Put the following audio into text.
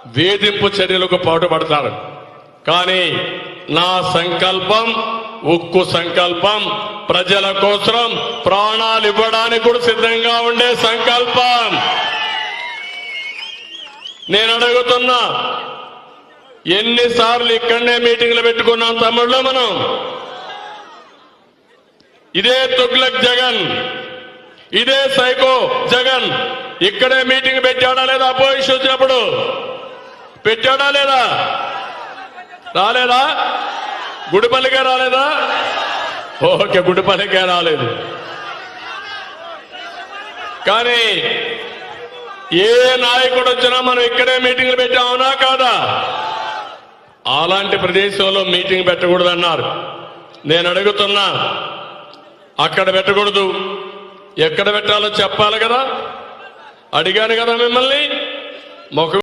వేధింపు చర్యలకు పాటుపడతారు. కానీ నా సంకల్పం ఉక్కు సంకల్పం, ప్రజల కోసం ప్రాణాలు ఇవ్వడానికి కూడా సిద్ధంగా ఉండే సంకల్పం. నేను అడుగుతున్నా, ఎన్నిసార్లు ఇక్కడనే మీటింగ్లు పెట్టుకున్నాం తమ్ముళ్ళు మనం? ఇదే తుగ్లక్ జగన్, ఇదే సైకో జగన్ ఇక్కడే మీటింగ్ పెట్టాడా లేదా? అపోజిషన్ వచ్చినప్పుడు పెట్టాడా లేదా? రాలేదా? గుడిపల్లికే రాలేదా? ఓకే, గుడిపల్లికే రాలేదు. కానీ ఏ నాయకుడు వచ్చినా మనం ఇక్కడే మీటింగ్లు పెట్టామనా కాదా? అలాంటి ప్రదేశంలో మీటింగ్ పెట్టకూడదన్నారు. నేను అడుగుతున్నా, అక్కడ పెట్టకూడదు, ఎక్కడ పెట్టాలో చెప్పాలి కదా? అడిగాను కదా మిమ్మల్ని. ముఖం